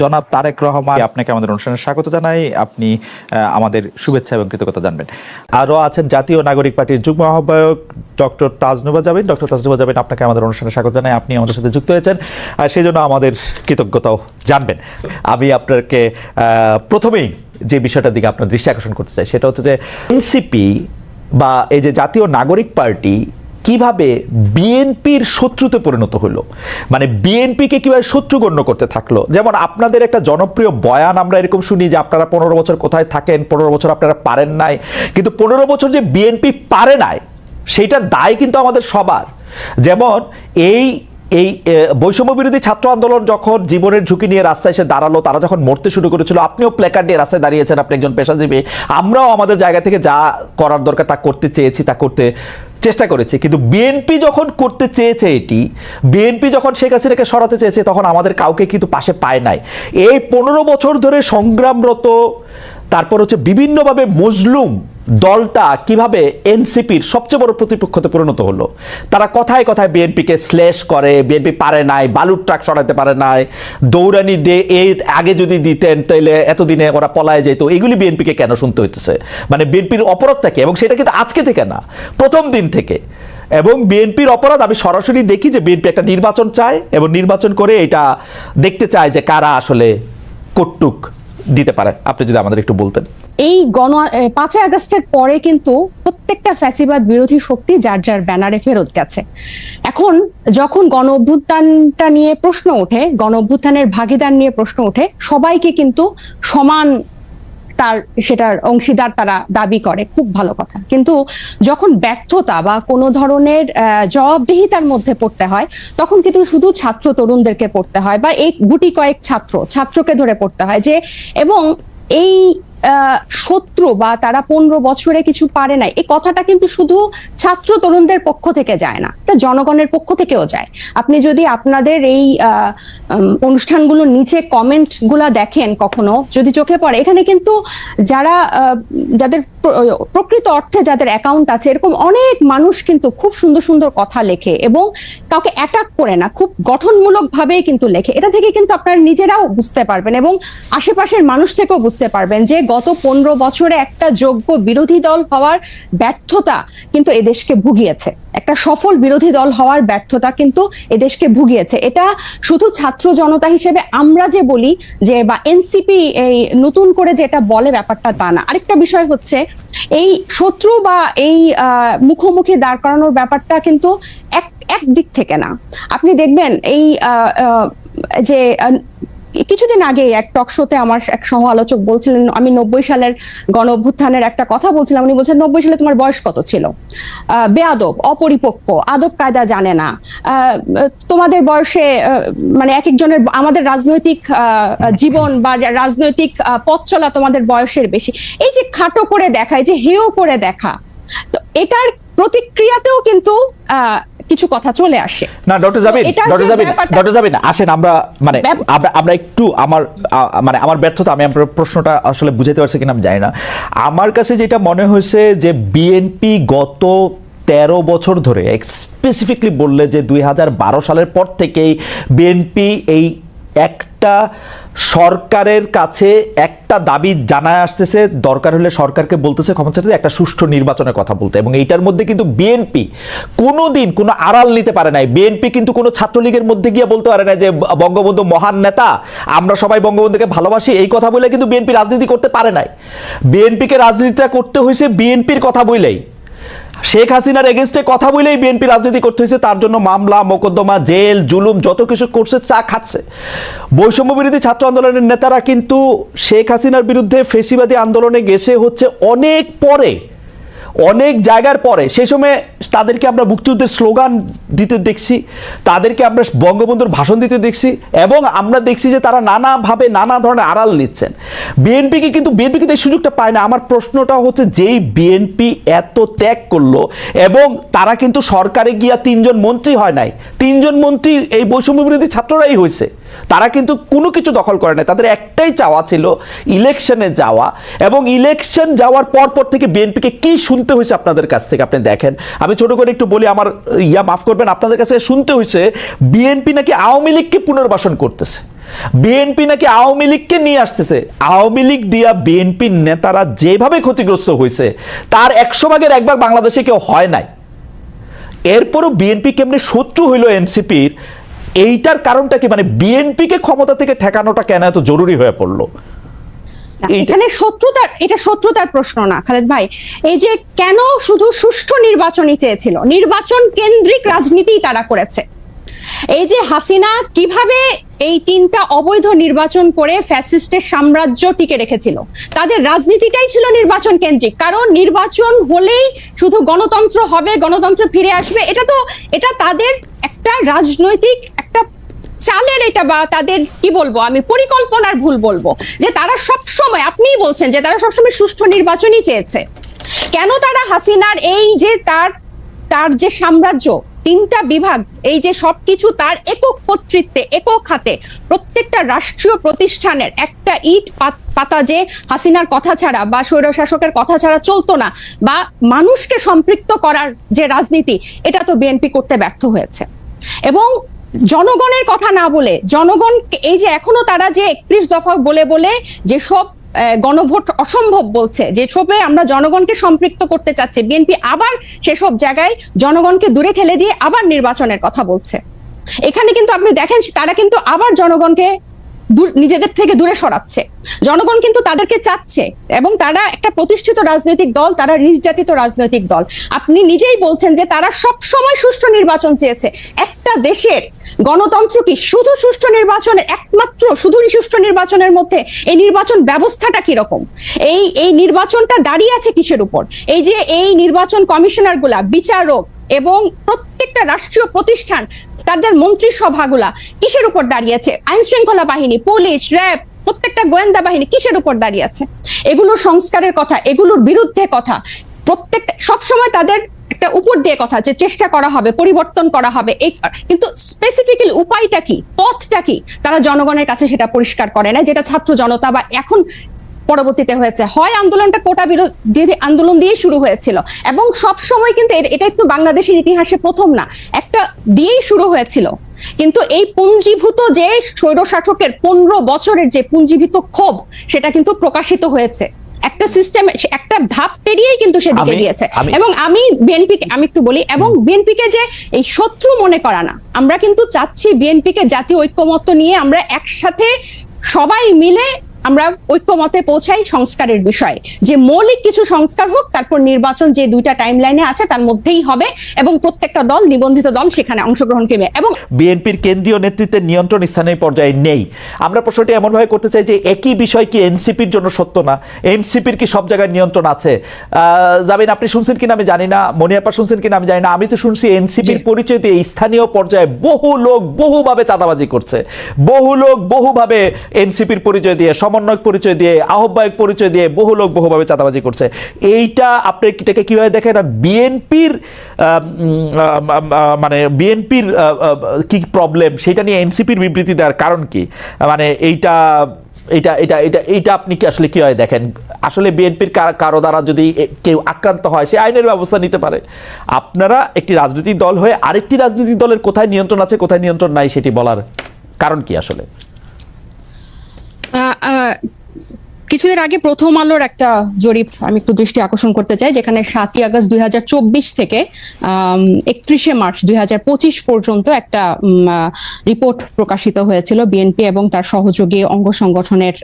জনাব তারেক রহমান, আপনাকে আমাদের অনুষ্ঠানে স্বাগত জানাই। আপনি আমাদের শুভেচ্ছা এবং কৃতজ্ঞতা জানবেন। আরও আছেন জাতীয় নাগরিক পার্টির যুগ্ম আহ্বায়ক ডক্টর তাজনুবা জাবিন। ডক্টর তাজনুবা জাবিন, আপনাকে আমাদের অনুষ্ঠানে স্বাগত জানাই। আপনি আমাদের সাথে যুক্ত হয়েছেন, সেই জন্য আমাদের কৃতজ্ঞতাও জানবেন। আমি আপনাকে প্রথমেই যে বিষয়টার দিকে আপনার দৃষ্টি আকর্ষণ করতে চাই সেটা হচ্ছে যে এনসিপি বা এই যে জাতীয় নাগরিক পার্টি কিভাবে বিএনপির শত্রুতে পরিণত হলো, মানে বিএনপিকে কিভাবে শত্রু গণ্য করতে থাকলো। যেমন আপনাদের একটা জনপ্রিয় বয়ান আমরা এরকম শুনি যে আপনারা 15 বছর কোথায় থাকেন, 15 বছর আপনারা পারেন নাই, কিন্তু 15 বছর যে বিএনপি পারে নাই সেইটার দায় কিন্তু আমাদের সবার। যেমন এই বৈষম্য বিরোধী ছাত্র আন্দোলন যখন জীবনের ঝুঁকি নিয়ে রাস্তায় এসে দাঁড়ালো, তারা যখন মরতে শুরু করেছিল, আপনিও প্ল্যাকার্ড নিয়ে রাস্তায় দাঁড়িয়েছেন, আপনি একজন পেশাজীবী। আমরাও আমাদের জায়গা থেকে যা করার দরকার তা করতে চেয়েছি, তা করতে চেষ্টা করেছি। কিন্তু বিএনপি যখন করতে চেয়েছে, বিএনপি যখন শেখ হাসিনাকে সরাতে চেয়েছে, তখন আমাদের কাউকে কিন্তু পাশে পায় নাই। এই 15 বছর ধরে সংগ্রামরত, তারপর হচ্ছে বিভিন্নভাবে মজলুম দলটা কিভাবে এনসিপির সবচেয়ে বড় প্রতিপক্ষতে পরিণত হলো। তারা কথায় কথায় বিএনপিকে শ্লেষ করে, বিএনপি পারে নাই, বালুর ট্রাক সরাতে পারে নাই, দৌড়ানি দিয়ে এই আগে যদি দিতেন তাহলে এতদিনে ওরা পলায় যেত। এগুলি বিএনপিকে কেন শুনতে হইতেছে? মানে বিএনপির অপরাধটা কি? এবং সেটা কিন্তু আজকে থেকে না, প্রথম দিন থেকে। এবং বিএনপির অপরাধ আমি সরাসরি দেখি যে বিএনপি একটা নির্বাচন চায় এবং নির্বাচন করে এটা দেখতে চায় যে কারা আসলে কটুক দিতে পারে। আপনি যদি আমাদের একটু বলতেন। এই 5 আগস্টের পরে কিন্তু প্রত্যেকটা ফ্যাসিবাদ বিরোধী শক্তি যার যার ব্যানারে ফেরত গেছে। এখন যখন গণ অভ্যুত্থানটা নিয়ে প্রশ্ন ওঠে, গণ অভ্যুত্থানের ভাগিদার নিয়ে প্রশ্ন ওঠে, সবাইকে কিন্তু সমান সেটার অংশীদার তারা দাবি করে, খুব ভালো কথা। কিন্তু যখন ব্যর্থতা বা কোনো ধরনের জবাবদিহিতার মধ্যে পড়তে হয়, তখন কিন্তু শুধু ছাত্র তরুণদেরকে পড়তে হয় বা এই গুটি কয়েক ছাত্রকে ধরে পড়তে হয় যে, এবং এই শত্রু বা তারা 15 বছরে কিছু পারে নাই, এই কথাটা কিন্তু শুধু ছাত্র তরুণদের পক্ষ থেকে যায় না, এটা জনগণের পক্ষ থেকেও যায়। আপনি যদি আপনাদের এই অনুষ্ঠানগুলোর নিচে কমেন্ট গুলা দেখেন, কখনো যদি চোখে পড়ে, এখানে কিন্তু যাদের প্রকৃত অর্থে যাদের অ্যাকাউন্ট আছে, এরকম অনেক মানুষ কিন্তু খুব সুন্দর সুন্দর কথা লেখে এবং কাউকে অ্যাটাক করে না, খুব গঠনমূলক ভাবেই কিন্তু লেখে। এটা থেকে কিন্তু আপনারা নিজেরাও বুঝতে পারবেন এবং আশেপাশের মানুষ থেকেও বুঝতে পারবেন যে গত 15 বছরে একটা যোগ্য বিরোধী দল হওয়ার ব্যর্থতা কিন্তু এদেশকে ভুগিয়েছে। একটা সফল বিরোধী দল হওয়ার ব্যর্থতা কিন্তু এদেশকে ভুগিয়েছে। এটা শুধু ছাত্র জনতা হিসেবে আমরা যে বলি যে, বা এনসিপি এই নতুন করে যে এটা বলে, ব্যাপারটা তা না। আরেকটা বিষয় হচ্ছে, এই শত্রু বা এই মুখোমুখি দাঁড় করানোর ব্যাপারটা কিন্তু এক দিক থেকে না। আপনি দেখবেন এই যে কিছুদিন আগে এক টক শোতে আমার এক সহ আলোচক বলছিলেন, আমি 90 সালের গণ অভ্যুত্থানের একটা কথা বলছিলাম, উনি বলছেন 90 সালে তোমার বয়স কত ছিল, বেয়াদব, অপরিপক্ক, আদব কায়দা জানে না, তোমাদের বয়সে মানে এক একজনের, আমাদের রাজনৈতিক জীবন বা রাজনৈতিক পথ চলা তোমাদের বয়সের বেশি। এই যে খাটো করে দেখা, এই যে হেয় করে দেখা, তো এটার প্রতিক্রিয়াতেও কিন্তু কিছু কথা চলে আসে। না ডক্টর জাবিন আসেন, আমরা একটু আমার ব্যর্থতা, আমি আপনার প্রশ্নটা আসলে বুঝাতে পারছি কিনা আমি জানি না। আমার কাছে যেটা মনে হয়েছে যে বিএনপি গত 13 বছর ধরে, স্পেসিফিকলি বললে যে 2012 সালের পর থেকেই বিএনপি এই একটা সরকারের কাছে একটা দাবি জানায় আসতেছে, দরকার হলে সরকারকে বলতেছে ক্ষমতা চাইতে একটা সুষ্ঠু নির্বাচনের কথা বলতে। এবং এইটার মধ্যে কিন্তু বিএনপি কোনোদিন কোনো আড়াল নিতে পারে নাই। বিএনপি কিন্তু কোনো ছাত্রলীগের মধ্যে গিয়ে বলতে পারে না যে বঙ্গবন্ধু মহান নেতা, আমরা সবাই বঙ্গবন্ধুকে ভালোবাসি, এই কথা বলে কিন্তু বিএনপি রাজনীতি করতে পারে নাই। বিএনপিকে রাজনীতিটা করতে হয়েছে বিএনপির কথা বলেই, শেখ হাসিনার এগেনস্টে কথা বলেই বিএনপি রাজনীতি করতে হয়েছে। তার জন্য মামলা, মোকদ্দমা, জেল, জুলুম যত কিছু করছে, চা খাচ্ছে। বৈষম্য বিরোধী ছাত্র আন্দোলনের নেতারা কিন্তু শেখ হাসিনার বিরুদ্ধে ফেসিবাদী আন্দোলনে গেছে হচ্ছে অনেক পরে, অনেক জায়গার পরে। সেই সময় তাদেরকে আমরা মুক্তিযুদ্ধের স্লোগান দিতে দেখছি, তাদেরকে আমরা বঙ্গবন্ধুর ভাষণ দিতে দেখছি, এবং আমরা দেখছি যে তারা নানাভাবে নানা ধরনের আড়াল নিচ্ছেন। বিএনপি কিন্তু এই সুযোগটা পায় না। আমার প্রশ্নটা হচ্ছে, যেই বিএনপি এত ত্যাগ করলো এবং তারা কিন্তু সরকারে গিয়া 3 জন মন্ত্রী হয় নাই, 3 জন মন্ত্রী এই বৈষম্য বিরোধী ছাত্ররাই হয়েছে। তারা কিন্তু কোনো কিছু দখল করে না, তাদের একটাই চাওয়া ছিল ইলেকশনে যাওয়া। এবং ইলেকশন যাওয়ার পর থেকে বিএনপিকে কি শুনতে হয়েছে আপনাদের কাছ থেকে আপনি দেখেন। আমি ছোট করে একটু বলি, আমার মাফ করবেন, আপনাদের কাছে শুনতে হয়েছে বিএনপি নাকি আওয়ামী লীগকে পুনর্বাসন করতেছে। বিএনপি নাকি আওয়ামী লীগকে নিয়ে আসতেছে। আওয়ামী লীগ দিয়া বিএনপির নেতারা যেভাবে ক্ষতিগ্রস্ত হয়েছে তার 100 ভাগের 1 ভাগ বাংলাদেশে কেউ হয় নাই। এরপরও বিএনপি কেমনে শত্রু হইল এনসিপির, এইটার কারণটা কি? মানে বিএনপিকে ক্ষমতা থেকে ঠেকানোটা কেন এত জরুরি হয়ে পড়লো? এখানে শত্রুতার প্রশ্ন না খালেদ ভাই। এই যে কেন শুধু সুষ্ঠু নির্বাচনই চেয়েছিল, নির্বাচন কেন্দ্রিক রাজনীতি তারা করেছে। এই যে হাসিনা কিভাবে এই 3টা অবৈধ নির্বাচন করে ফ্যাসিস্টের সাম্রাজ্য টিকে রেখেছিল, তাদের রাজনীতিটাই ছিল নির্বাচন কেন্দ্রিক। কারণ নির্বাচন হলেই শুধু গণতন্ত্র হবে, গণতন্ত্র ফিরে আসবে, এটা তাদের একটা রাজনৈতিক একটা চালের, এটা বা তাদের কি বলবো আমি, পরিকল্পনার ভুল বলবো, যে তারা সবসময়, আপনিই বলছেন যে তারা সবসময় সুষ্ঠু নির্বাচনই চেয়েছে। কেন তারা হাসিনার এই যে তার যে সাম্রাজ্য, 3টা বিভাগ, এই যে সবকিছু তার একক কর্তৃত্বে, একক হাতে, প্রত্যেকটা রাষ্ট্রীয় প্রতিষ্ঠানের একটা ইট পাতা যে হাসিনার কথা ছাড়া বা স্বৈরশাসকের কথা ছাড়া চলতো না, বা মানুষকে সম্পৃক্ত করার যে রাজনীতি, এটা তো বিএনপি করতে ব্যর্থ হয়েছে। এবং জনগণের কথা না বলে, জনগণ এই যে এখনো তারা যে 31 দফা বলে বলে যেসব গণভোট অসম্ভব বলছে, যেসবে আমরা জনগণকে সম্পৃক্ত করতে চাচ্ছি, বিএনপি আবার সেসব জায়গায় জনগণকে দূরে ঠেলে দিয়ে আবার নির্বাচনের কথা বলছে। এখানে কিন্তু আপনি দেখেন তারা কিন্তু আবার জনগণকে নিজেদের থেকে দূরে সরাচ্ছে। জনগণ কিন্তু তাদেরকে চাচ্ছে, এবং তারা একটা প্রতিষ্ঠিত রাজনৈতিক দল, তারা নির্যাতিত রাজনৈতিক দল। আপনি নিজেই বলছেন যে তারা সব সময় সুষ্ঠু নির্বাচন চেয়েছে। একটা দেশের গণতন্ত্র কি শুধু সুষ্ঠু নির্বাচনের, একমাত্র শুধু সুষ্ঠু নির্বাচনের মধ্যে এই নির্বাচন ব্যবস্থাটা কিরকম, এই নির্বাচনটা দাঁড়িয়ে আছে কিসের উপর? এই যে এই নির্বাচন কমিশনার গুলা, বিচারক এবং প্রত্যেকটা রাষ্ট্রীয় প্রতিষ্ঠান, তাদের মন্ত্রিসভাগুলা কিসের উপর দাঁড়িয়েছে? আইন শৃঙ্খলা বাহিনী, পুলিশ, র্যাব, প্রত্যেকটা গোয়েন্দা বাহিনী কিসের উপর দাঁড়িয়ে আছে? এগুলোর সংস্কারের কথা, এগুলোর বিরুদ্ধে কথা, প্রত্যেকটা সবসময় তাদের একটা উপর দিয়ে কথা, যে চেষ্টা করা হবে, পরিবর্তন করা হবে, কিন্তু স্পেসিফিক্যালি উপায়টা কি, পথটা কি, তারা জনগণের কাছে সেটা পরিষ্কার করে না। যেটা ছাত্র জনতা বা এখন পরবর্তীতে হয়েছে, হয় আন্দোলনটা কোটা বিরোধী আন্দোলন দিয়ে শুরু হয়েছিল, এবং সব সময় কিন্তু এটা একটু বাংলাদেশের ইতিহাসে প্রথম না, একটা দিয়েই শুরু হয়েছিল। কিন্তু এই পুঞ্জীভূত যে স্বৈরশাসকের 15 বছরের যে পুঞ্জীভূত ক্ষোভ, সেটা কিন্তু প্রকাশিত হয়েছে একটা সিস্টেম, একটা ধাপ পেরিয়েই কিন্তু সেদিকে গিয়েছে। এবং আমি একটু বলি, এবং বিএনপিকে যে এই শত্রু মনে করা না, আমরা কিন্তু চাচ্ছি বিএনপিকে জাতীয় ঐক্যমত্য নিয়ে আমরা একসাথে সবাই মিলে আমরা ঐক্যমতে পৌঁছাই সংস্কারের বিষয়ে, যে মৌলিক কিছু সংস্কার হোক, তারপর নির্বাচন যে 2টা টাইম লাইনে আছে তার মধ্যেই হবে, এবং প্রত্যেকটা দল, নিবন্ধিত দল সেখানে অংশগ্রহণ করবে। এবং বিএনপির কেন্দ্রীয় নেতৃত্বের নিয়ন্ত্রণ স্থানীয় পর্যায়ে নেই। আমরা প্রশ্নটি এমনভাবে করতে চাই যে একই বিষয় কি এনসিপির জন্য সত্য না? এনসিপির কি সব জায়গায় নিয়ন্ত্রণ আছে? জামিন, আপনি শুনছেন কিনা আমি জানি না, মনিয়াপা শুনছেন কিনা আমি জানি না, আমি তো শুনছি এনসিপির পরিচয় দিয়ে স্থানীয় পর্যায়ে বহু লোক বহুভাবে চাঁদাবাজি করছে, বহু লোক বহুভাবে এনসিপির পরিচয় দিয়ে, সমন্বয়ক পরিচয় দিয়ে, আহ্বায়ক পরিচয় দিয়ে বহু লোক বহুভাবে চাঁদাবাজি করছে। এইটা আপনি এটাকে কিভাবে দেখেন? আর বিএনপির মানে বিএনপির কি প্রবলেম, সেটা নিয়ে এনসিপির বিবৃতি দেওয়ার কারণ কি? মানে এইটা এটা এটা এটা এইটা আপনি কি আসলে কিভাবে দেখেন? আসলে বিএনপির কারো দ্বারা যদি কেউ আক্রান্ত হয়, সে আইনের ব্যবস্থা নিতে পারে। আপনারা একটি রাজনৈতিক দল হয়ে আরেকটি রাজনৈতিক দলের কোথায় নিয়ন্ত্রণ আছে, কোথায় নিয়ন্ত্রণ নাই, সেটি বলার কারণ কি আসলে? কিছুদিন আগে প্রথম আলোর একটা জরিপ আমি একটু দৃষ্টি আকর্ষণ করতে চাই, যেখানে 7ই আগস্ট 2024 থেকে 31শে মার্চ 2025 পর্যন্ত একটা রিপোর্ট প্রকাশিত হয়েছিল বিএনপি এবং তার সহযোগী অঙ্গ সংগঠনের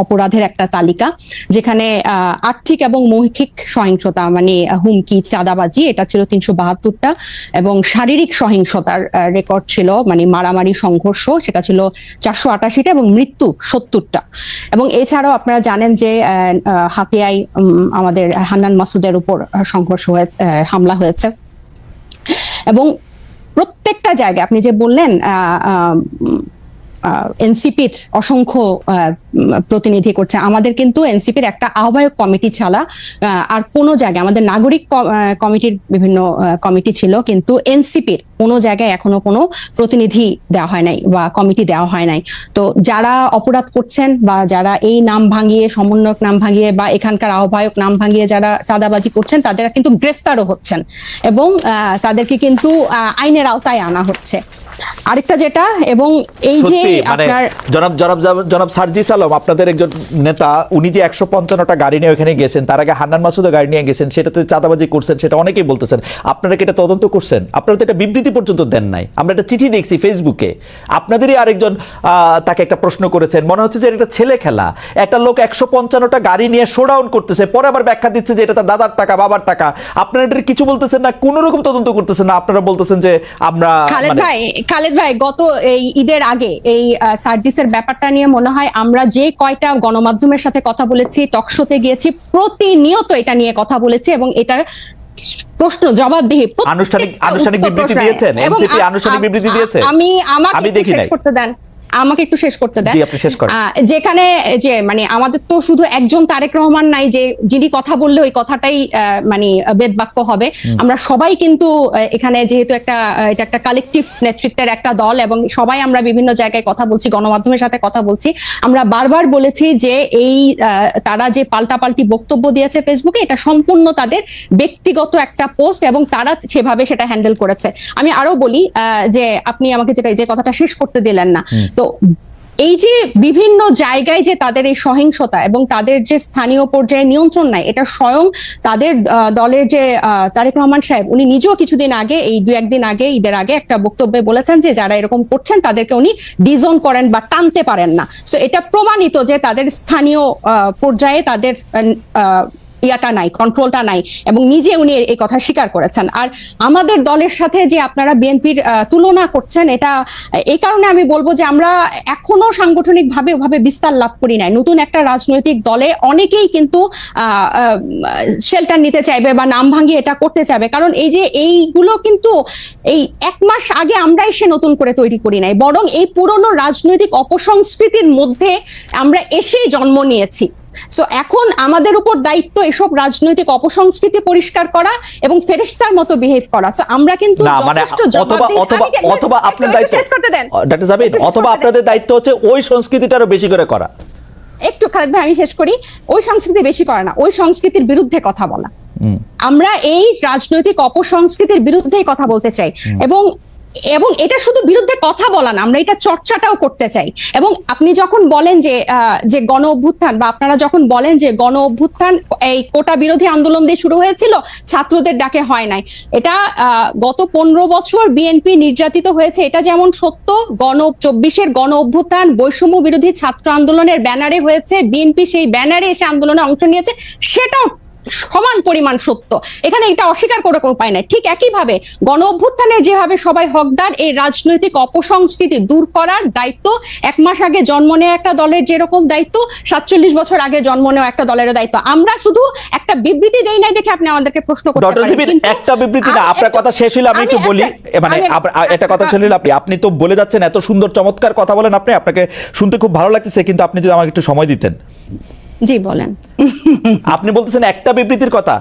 অপরাধের একটা তালিকা, যেখানে আর্থিক এবং মৌখিক সহিংসতা মানে হুমকি, চাঁদাবাজি, এটা ছিল 372টা, এবং শারীরিক সহিংসতার রেকর্ড ছিল, মানে মারামারি, সংঘর্ষ, সেটা ছিল 488টা, এবং মৃত্যু 70টা। এবং এছাড়াও আপনারা জানেন যে হাতিয়ায় আমাদের হান্নান মাসুদের উপর সংঘর্ষ হয়েছে, হামলা হয়েছে, এবং প্রত্যেকটা জায়গায় আপনি যে বললেন এনসিপির অসংখ্য প্রতিনিধি করছে। আমাদের কিন্তু এনসিপির একটা আহ্বায়ক কমিটি ছাড়া আর কোনো জায়গায়, আমাদের নাগরিক কমিটির বিভিন্ন কমিটি ছিল, কিন্তু এনসিপির কোনো জায়গায় এখনো কোনো প্রতিনিধি দেওয়া হয় নাই বা কমিটি দেওয়া হয় নাই। তো যারা অপরাধ করছেন বা যারা এই নাম ভাঙিয়ে, সমন্বয়ক নাম ভাঙিয়ে বা এখানকার আহ্বায়ক নাম ভাঙিয়ে যারা চাঁদাবাজি করছেন, তাদের কিন্তু গ্রেফতারও হচ্ছেন এবং তাদেরকে কিন্তু আইনের আওতায় আনা হচ্ছে। আরেকটা যেটা, এবং এই যে আপনার জনাব সার্জিস আলম, আপনাদের একজন নেতা, উনি যে 155টা গাড়ি নিয়ে ওখানে গেছেন, তার আগে হান্নান মাসুদও গাড়ি নিয়ে গেছেন, সেটাতে চাঁদাবাজি করছেন, সেটা অনেকেই বলতেছেন। আপনারা কি এটা তদন্ত করছেন? আপনারা তো এটা বিবৃতি পর্যন্ত দেন নাই। আমরা একটা চিঠি দেখছি ফেসবুকে, আপনাদেরই আরেকজন তাকে একটা প্রশ্ন করেছেন, মনে হচ্ছে যে এটা ছেলে খেলা। একটা লোক 155টা গাড়ি নিয়ে শোডাউন করতেছে, পরে আবার ব্যাখ্যা দিচ্ছে যে এটা তার দাদার টাকা, বাবার টাকা। আপনারা এটা কিছু বলতেছেন না, কোনো রকম তদন্ত করতেছেন না। আপনারা বলতেছেন যে আমরা খালেদ ভাই গত এই ঈদের আগে এই সার্জিসের ব্যাপারটা নিয়ে মনে হয় আমরা যে কয়টা গণমাধ্যমের সাথে কথা বলেছি, টকশোতে গিয়েছি, প্রতিনিয়ত এটা নিয়ে কথা বলেছি এবং এটার প্রশ্ন জবাবদিহি আনুষ্ঠানিক বিবৃতি দিয়েছেন, এনসিপি আনুষ্ঠানিক বিবৃতি দিয়েছে। আমাকে শেষ করতে দেন, আমাকে একটু শেষ করতে দেন। জি, আপনি শেষ করেন। যেখানে যে মানে আমাদের তো শুধু একজন তারেক রহমান নাই যে যিনি কথা বললে ওই কথাটাই মানে বেদবাক্য হবে। আমরা সবাই কিন্তু এখানে যেহেতু এটা একটা কালেকটিভ নেতৃত্বের একটা দল এবং সবাই আমরা বিভিন্ন জায়গায় কথা বলছি, গণমাধ্যমের সাথে কথা বলছি। আমরা বারবার বলেছি যে এই তারা যে পাল্টাপাল্টি বক্তব্য দিয়েছে ফেসবুকে, এটা সম্পূর্ণ তাদের ব্যক্তিগত একটা পোস্ট এবং তারা সেভাবে সেটা হ্যান্ডেল করেছে। আমি আরো বলি যে আপনি আমাকে যে কথাটা শেষ করতে দিলেন না। তো এই যে বিভিন্ন জায়গায় যে তাদের এই সহিংসতা এবং তাদের যে স্থানীয় পর্যায়ে নিয়ন্ত্রণ নাই, এটা স্বয়ং তাদের দলের যে তারেক রহমান সাহেব, উনি নিজেও কিছুদিন আগে, এই 2-1 দিন আগে, ঈদের আগে একটা বক্তব্যে বলেছেন যে যারা এরকম করছেন তাদেরকে উনি ডিজোন করেন বা টানতে পারেন না। সো এটা প্রমাণিত যে তাদের স্থানীয় পর্যায়ে তাদের ইয়াটা নাই, কন্ট্রোলটা নাই, এবং নিজে উনি এই কথা স্বীকার করেছেন। আর আমাদের দলের সাথে যে আপনারা বিএনপির তুলনা করছেন, এটা এই কারণে আমি বলবো যে আমরা এখনো সাংগঠনিক ভাবে ওভাবে বিস্তার লাভ করি নাই। নতুন একটা রাজনৈতিক দলে অনেকেই কিন্তু শেল্টার নিতে চাইবে বা নাম ভাঙিয়ে এটা করতে চাইবে, কারণ এই যে এইগুলো কিন্তু এই 1 মাস আগে আমরা এসে নতুন করে তৈরি করি নাই, বরং এই পুরনো রাজনৈতিক অপসংস্কৃতির মধ্যে আমরা এসেই জন্ম নিয়েছি। সো এখন আমাদের উপর দায়িত্ব এসব রাজনৈতিক অপসংস্কৃতি পরিষ্কার করা এবং ফেরেশতার মতো বিহেভ করা। সো আমরা কিন্তু অথবা আপনার দায়িত্ব, ডক্টর জাবির, অথবা আপনাদের দায়িত্ব হচ্ছে ওই সংস্কৃতিটারও বেশি করে করা। একটু খালেদ ভাই আমি শেষ করি। ওই সংস্কৃতি বেশি করা না, ওই সংস্কৃতির বিরুদ্ধে কথা বলা। আমরা এই রাজনৈতিক অপসংস্কৃতির বিরুদ্ধেই কথা বলতে চাই এবং এটা শুধু বিরুদ্ধে কথা বলা না, আমরা এটা চর্চাটাও করতে চাই। এবং আপনি যখন বলেন যে গণ অভ্যুত্থান, বা আপনারা যখন বলেন যে গণ অভ্যুত্থান এই কোটা বিরোধী আন্দোলন দিয়ে শুরু হয়েছিল, ছাত্রদের ডাকে হয় নাই, এটা গত 15 বছর বিএনপি নির্যাতিত হয়েছে, এটা যেমন সত্য। 24-এর গণ অভ্যুত্থান বৈষম্য বিরোধী ছাত্র আন্দোলনের ব্যানারে হয়েছে, বিএনপি সেই ব্যানারে এসে আন্দোলনে অংশ নিয়েছে, সেটাও সমান পরিমাণ সত্য। এখানে এটা অস্বীকার করে কোনো উপায় নাই। ঠিক একইভাবে গণ অভ্যুত্থানের যেভাবে সবাই হকদার, এই রাজনৈতিক অপসংস্কৃতি দূর করার দায়িত্ব 1 মাস আগে জন্ম নেওয়া একটা দলের যেরকম দায়িত্ব, 47 বছর আগে জন্ম নেওয়া একটা দলের দায়িত্ব। আমরা শুধু একটা বিবৃতি দেই নাই দেখে আপনি আমাদেরকে প্রশ্ন করতে পারেন। একটা বিবৃতি না, আপনার কথা শেষ হইলে আমি একটু বলি, মানে একটা কথা শেষ হইলে আপনি তো বলে যাচ্ছেন, এত সুন্দর চমৎকার কথা বলেন আপনি, আপনাকে শুনতে খুব ভালো লাগতেছে, কিন্তু আপনি যদি আমাকে একটু সময় দিতেন। জি বলেন। আপনি বলতেছেন একটা বিবৃতির কথা।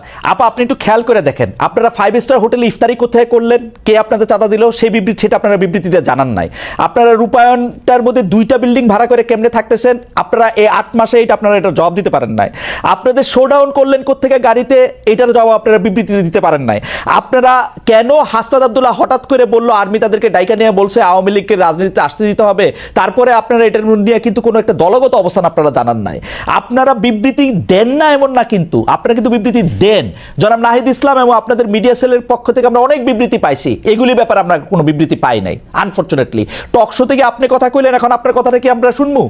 আপনি একটু খেয়াল করে দেখেন, আপনারা 5 স্টার হোটেলে ইফতারি কোথায় করলেন, কে আপনাদের চাঁদা দিল, সেই বিবৃতি সেটা আপনারা বিবৃতিতে জানান নাই। আপনারা রূপায়ণটার মধ্যে 2টা বিল্ডিং ভাড়া করে কেমনে থাকতেছেন, আপনারা এই 8 মাসে আপনারা এটা জবাব দিতে পারেন নাই। আপনাদের শোডাউন করলেন কোত্থেকে গাড়িতে, এটার জবাব আপনারা বিবৃতিতে দিতে পারেন নাই। আপনারা কেন হাসনাত আব্দুল্লাহ হঠাৎ করে বললো আর্মি তাদেরকে ডাইকা নিয়ে বলছে আওয়ামী লীগকে রাজনীতিতে আসতে দিতে হবে, তারপরে আপনারা এটার নিয়ে কিন্তু কোনো একটা দলগত অবস্থান আপনারা জানান নাই। আপনারা বিবৃতি দেন না এমন না, কিন্তু আপনারা কিন্তু বিবৃতি দেন। জনাব নাহিদ ইসলাম এবং আপনাদের মিডিয়া সেলের পক্ষ থেকে আমরা অনেক বিবৃতি পাইছি, এগুলি ব্যাপারে আমরা কোনো বিবৃতি পাই নাই আনফরচুনেটলি। টক শো থেকে আপনি কথা কইলেন, এখন আপনার কথাটা কি আমরা শুনবো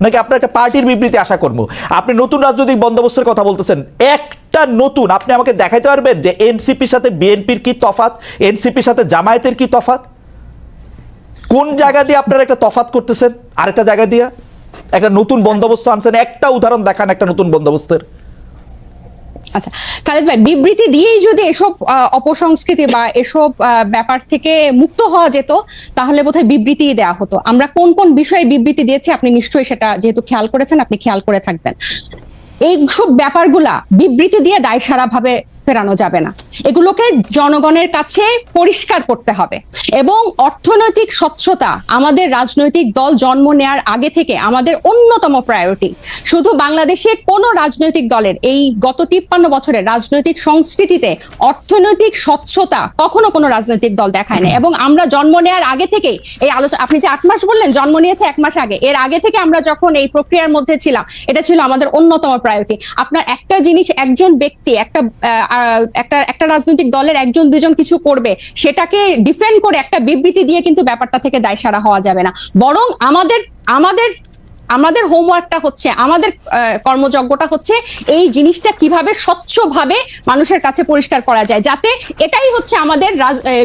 নাকি আপনার একটা পার্টির বিবৃতি আশা করবো? আপনি নতুন রাজনৈতিক বন্দোবস্তের কথা বলতেছেন, একটা নতুন, আপনি আমাকে দেখাইতে পারবেন যে এনসিপির সাথে বিএনপির কি তফাৎ, এনসিপির সাথে জামায়াতের কি তফাৎ? কোন জায়গা দিয়ে আপনারা একটা তফাৎ করতেছেন আরেকটা জায়গা দিয়ে? একটা নতুন বন্দোবস্ত আনছেন, একটা উদাহরণ দেখান একটা নতুন বন্দোবস্তের। আচ্ছা খালেদ ভাই, বিবৃতি দিয়েই যদি এসব অপসংস্কৃতি বা এসব ব্যাপার থেকে মুক্ত হওয়া যেত তাহলে বোধহয় বিবৃতি দেওয়া হতো। আমরা কোন কোন বিষয়ে বিবৃতি দিয়েছি আপনি নিশ্চয়ই সেটা যেহেতু খেয়াল করেছেন আপনি খেয়াল করে থাকবেন। এইসব ব্যাপারগুলা বিবৃতি দিয়ে দায়সারা ভাবে ফেরানো যাবে না, এগুলোকে জনগণের কাছে পরিষ্কার করতে হবে। এবং অর্থনৈতিক স্বচ্ছতা আমাদের রাজনৈতিক দল জন্ম নেয়ার আগে থেকে আমাদের অন্যতম প্রায়োরিটি। শুধু বাংলাদেশে কোন রাজনৈতিক দলের এই গত 53 বছরের রাজনৈতিক সংস্কৃতিতে অর্থনৈতিক স্বচ্ছতা কখনো কোনো রাজনৈতিক দল দেখায় না। এবং আমরা জন্ম নেয়ার আগে থেকেই এই আলোচনা, আপনি যে 8 মাস বললেন, জন্ম নিয়েছে 1 মাস আগে, এর আগে থেকে আমরা যখন এই প্রক্রিয়ার মধ্যে ছিলাম এটা ছিল আমাদের অন্যতম প্রায়োরিটি। আপনার একটা জিনিস, একজন ব্যক্তি একটা রাজনৈতিক দলের একজন দুজন কিছু করবে সেটাকে ডিফেন্ড করে একটা বিবৃতি দিয়ে কিন্তু ব্যাপারটা থেকে দায়সারা হওয়া যাবে না। বরং আমাদের হোমওয়ার্কটা হচ্ছে, আমাদের কর্মযজ্ঞটা হচ্ছে এই জিনিসটা কিভাবে স্বচ্ছভাবে মানুষের কাছে পরিষ্কার করা যায়, যাতে এটাই হচ্ছে আমাদের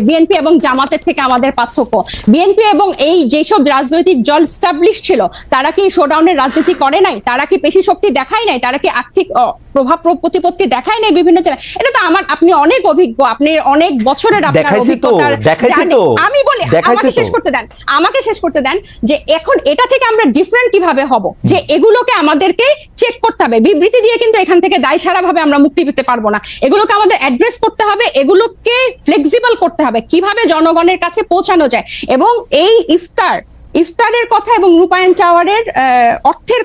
বিএনপি এবং জামাতের থেকে আমাদের পার্থক্য। বিএনপি এবং এই যেসব রাজনৈতিক দল স্টাবলিশ ছিল তারা কি শোডাউনের রাজনীতি করে নাই, তারা কি পেশি শক্তি দেখায় নাই, তারা কি আর্থিক প্রভাব প্রতিপত্তি দেখায় নাই বিভিন্ন জেলায়? এটা তো আপনি অনেক অভিজ্ঞ, আপনি অনেক বছরের আপনার অভিজ্ঞতার। আমি বলি, আমাকে শেষ করতে দেন যে এখন এটা থেকে আমরা ডিফারেন্ট কিভাবে হব, যে এগুলোকে আমাদেরকে চেক করতে হবে। বিবৃতি দিয়ে কিন্তু এখান থেকে দায়সারা ভাবে আমরা মুক্তি পেতে পারবো না, এগুলোকে আমাদের অ্যাড্রেস করতে হবে, এগুলোকে ফ্লেক্সিবল করতে হবে কিভাবে জনগণের কাছে পৌঁছানো যায়। এবং এই ইফতারের কথা এবং রূপায়ণ টাওয়ারের অর্থের